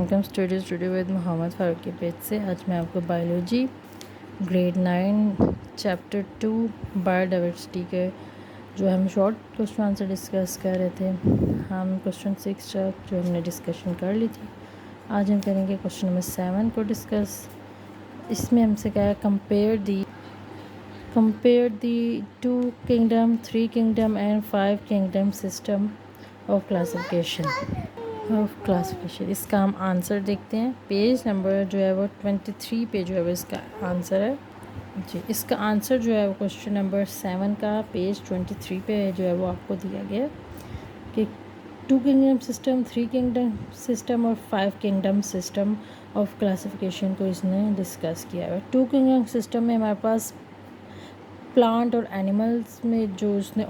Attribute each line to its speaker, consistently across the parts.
Speaker 1: Welcome studio with Mohammad Farooq के page से। आज मैं आपको बायोलॉजी ग्रेड 9 चैप्टर 2 बायोडाइवर्सिटी के जो हम शॉर्ट क्वेश्चन आंसर डिस्कस कर रहे थे। हम क्वेश्चन 6 तक जो हमने डिस्कशन कर ली थी, आज हम करेंगे क्वेश्चन नंबर 7 को डिस्कस। इसमें हमसे कहा है compare the 2 kingdom, 3 kingdom and 5 kingdom system of classification. इसका हम आंसर देखते हैं। पेज नंबर जो है वो 23 पे जो है वो इसका आंसर है जी। इसका आंसर जो है वो क्वेश्चन नंबर 7 का पेज 23 पे जो है वो आपको दिया गया कि 2 किंगडम सिस्टम, 3 किंगडम सिस्टम और 5 किंगडम सिस्टम ऑफ क्लासिफिकेशन को इसने डिस्कस किया है। 2 किंगडम सिस्टम में हमारे पास प्लांट और एनिमल्स में जो उसने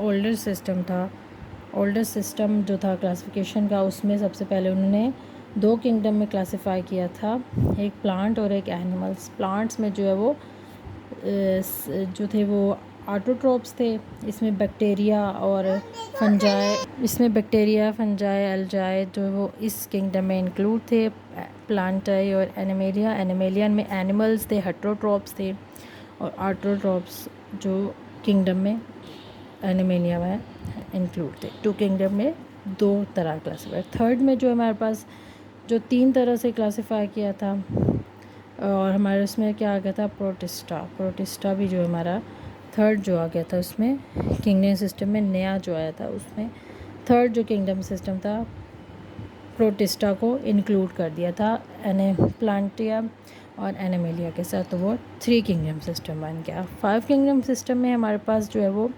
Speaker 1: ओल्डर सिस्टम जो था क्लासिफिकेशन का, उसमें सबसे पहले उन्होंने 2 किंगडम में क्लासिफाई किया था, एक प्लांट और एक एनिमल्स। प्लांट्स में जो है वो जो थे वो ऑटोट्रोप्स थे। इसमें बैक्टीरिया और फंजाई एल्जाई जो वो इस किंगडम में इंक्लूड थे। प्लांटाई और एनिमेलियन में एनिमल्स थे, हेटरोट्रोप्स थे, और ऑटोट्रोप्स जो किंगडम में एनिमेलिया में इंक्लूड थे। 2 किंगडम में 2 तरह क्लासीफाई। थर्ड में जो हमारे पास जो 3 तरह से क्लासीफाई किया था, और हमारे उसमें क्या आ गया था, प्रोटिस्टा भी जो हमारा थर्ड जो आ गया था उसमें किंगडम सिस्टम में नया जो आया था, उसमें थर्ड जो किंगडम सिस्टम था प्रोटिस्टा को इंक्लूड कर दिया था प्लांटिया और एनिमेलिया के साथ, तो वो 3 किंगडम सिस्टम बन गया। 5 किंगडम सिस्टम में हमारे पास जो है वो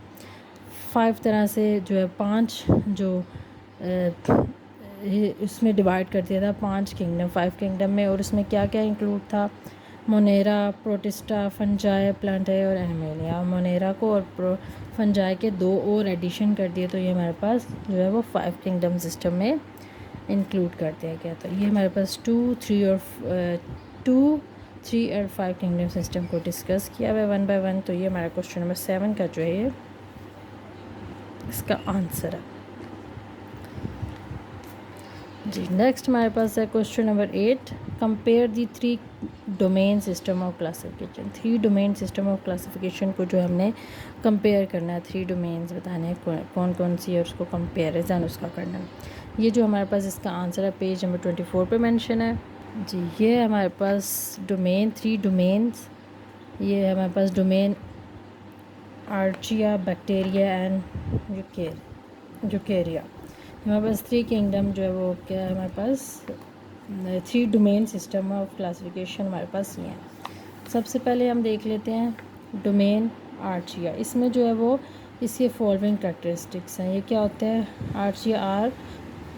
Speaker 1: 5 तरह से जो है 5 जो उसमें डिवाइड कर दिया था 5 किंगडम 5 किंगडम में। और उसमें क्या क्या इंक्लूड था, मोनेरा, प्रोटिस्टा, फंजाई, प्लांटाई और एनिमेलिया। मोनेरा को और फंजाई के 2 और एडिशन कर दिए, तो ये हमारे पास जो है वो 5 किंगडम सिस्टम में इंक्लूड कर दिया गया। तो ये हमारे पास 2, 3 और 5 किंगडम सिस्टम को डिस्कस किया हुआ 1 बाय 1। तो ये हमारा क्वेश्चन नंबर 7 का जो है इसका आंसर है जी। नेक्स्ट हमारे पास है question number 8, compare the 3 domain system of classification. 3 domain system of classification को जो हमने कंपेयर करना है, 3 डोमेन्स बताने हैं कौन कौन सी है, उसको कंपेरिजन उसका करना है। ये जो हमारे पास इसका आंसर है पेज नंबर 24 पे मेंशन है जी। ये हमारे पास 3 डोमेन्स, ये हमारे पास domain Archaea, bacteria and Eukarya. हमारे पास 3 किंगडम जो है वो क्या है, हमारे पास 3 डोमेन सिस्टम ऑफ क्लासिफिकेशन हमारे पास ये है। सबसे पहले हम देख लेते हैं डोमेन आर्चिया। इसमें जो है वो इसके फॉलोइंग कैरेक्टरिस्टिक्स हैं। ये क्या होता है, आर्चिया आर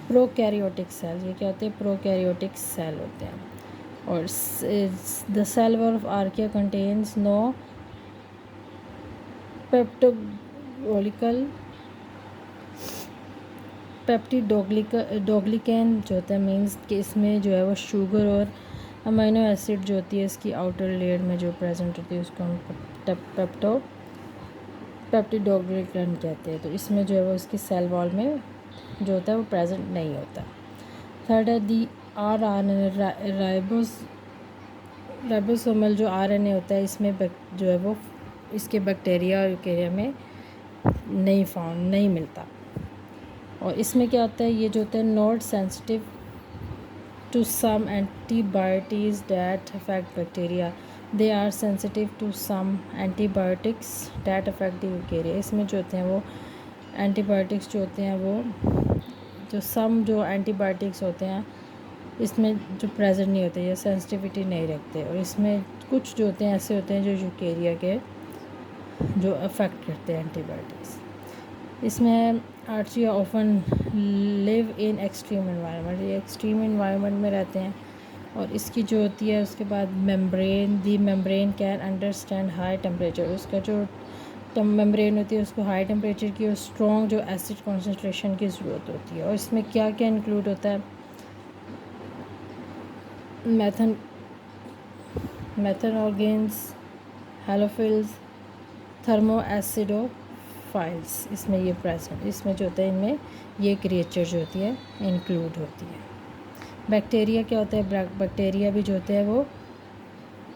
Speaker 1: प्रोकैरियोटिक सेल। ये क्या होते हैं, प्रोकैरियोटिक सेल होते हैं। और the cell wall of archaea contains no peptidoglycan जो होता है, मीन्स कि इसमें जो है वो शुगर और अमीनो एसिड जो होती है इसकी आउटर लेयर में जो प्रेजेंट होती है उसको हम पेप्टिडोग्लिकैन कहते हैं। तो इसमें जो है वो इसकी सेल वॉल में जो होता है वो प्रेजेंट नहीं होता। थर्ड है दी राइबोसोमल जो RNA होता है, इसमें जो है वो इसके बैक्टीरिया और यूकेरिया में नहीं मिलता। और इसमें क्या होता है, ये जो होता है not sensitive to some antibiotics that affect bacteria, they are sensitive to some antibiotics that affect the eukarya. इसमें जो होते हैं वो एंटीबायोटिक्स जो होते हैं वो जो एंटीबायोटिक्स होते हैं इसमें जो प्रेजेंट नहीं होते, ये सेंसिटिविटी नहीं रखते। और इसमें कुछ जो होते हैं ऐसे होते हैं जो यूकेरिया के जो अफेक्ट करते हैं एंटीबायोटिक्स। इसमें archaea often live in extreme environment, ये एक्सट्रीम एनवायरनमेंट में रहते हैं। और इसकी जो होती है उसके बाद membrane can understand high temperature. उसका जो मेम्ब्रेन होती है उसको हाई टेम्परेचर की और स्ट्रॉन्ग जो एसिड कॉन्सेंट्रेशन की ज़रूरत होती है। और इसमें क्या क्या इंक्लूड होता है, मेथन ऑर्गेन्स, हेलोफिल्स, थर्मो एसिडोफाइल्स, इसमें ये प्रेजेंट, इसमें जो होता है इनमें ये क्रिएचर जो होती है इंक्लूड होती है। बैक्टीरिया क्या होता है, बैक्टीरिया भी जो होते हैं वो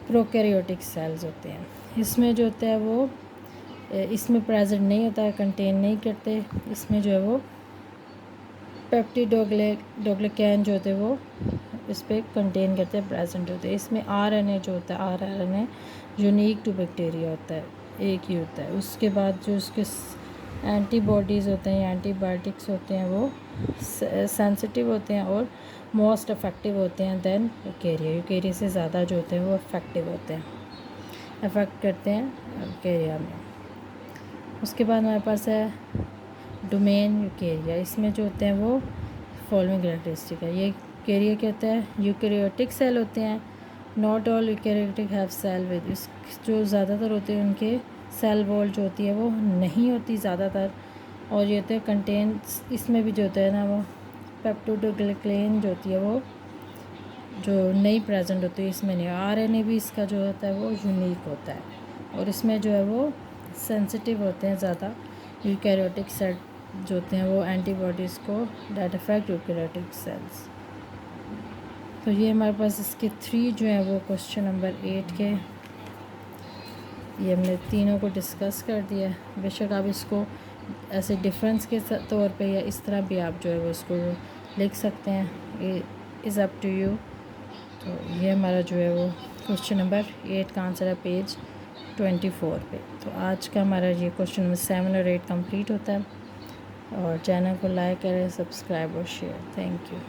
Speaker 1: प्रोकैरियोटिक सेल्स होते हैं। इसमें जो होता है वो इसमें प्रेजेंट नहीं होता है, कंटेन नहीं करते। इसमें जो है वो पेप्टिडोग्लिकैन जो होते हैं वो इस पर कंटेन करते हैं, प्रेजेंट होते हैं। इसमें आरएनए जो होता है, आरएनए यूनिक टू बैक्टीरिया होता है, एक ही होता है। उसके बाद जो उसके एंटीबॉडीज़ होते हैं, एंटीबायोटिक्स होते हैं, वो सेंसिटिव होते हैं और मोस्ट इफ़ेक्टिव होते हैं देन यूकेरिया। यूकेरिया से ज़्यादा जो होते हैं वो इफ़ेक्टिव होते हैं, इफ़ेक्ट करते हैं यूकेरिया में। उसके बाद हमारे पास है डोमेन यूकेरिया। इसमें जो होते हैं वो फॉलोइंग कैरेक्टरिस्टिक है। ये यूकेरिया क्या होता है, यूकेरियोटिक सेल होते हैं। Not all eukaryotic have cell with, इस जो ज़्यादातर होते हैं उनके सेल वॉल जो होती है वो नहीं होती ज़्यादातर। और ये होते हैं कंटेन, इसमें भी जो होता है ना वो पेप्टिडोग्लिकैन जो होती है वो जो नहीं प्रेजेंट होती है, इसमें नहीं। आरएनए भी इसका जो होता है वो यूनिक होता है और इसमें जो है वो सेंसिटिव होते हैं ज़्यादा यूकेरियोटिक सेल जो होते हैं वो एंटीबॉडीज़ को दैट अफेक्ट यूकेरियोटिक सेल्स। तो ये हमारे पास इसके 3 जो हैं वो क्वेश्चन नंबर 8 के ये हमने तीनों को डिस्कस कर दिया है। बेशक आप इसको ऐसे डिफरेंस के तौर पे या इस तरह भी आप जो है वो इसको लिख सकते हैं, ये इज़ अप टू यू। तो ये हमारा जो है वो क्वेश्चन नंबर 8 का आंसर है पेज 24 पे। तो आज का हमारा ये क्वेश्चन नंबर 7 और 8 कंप्लीट होता है। और चैनल को लाइक करें, सब्सक्राइब और शेयर। Thank you.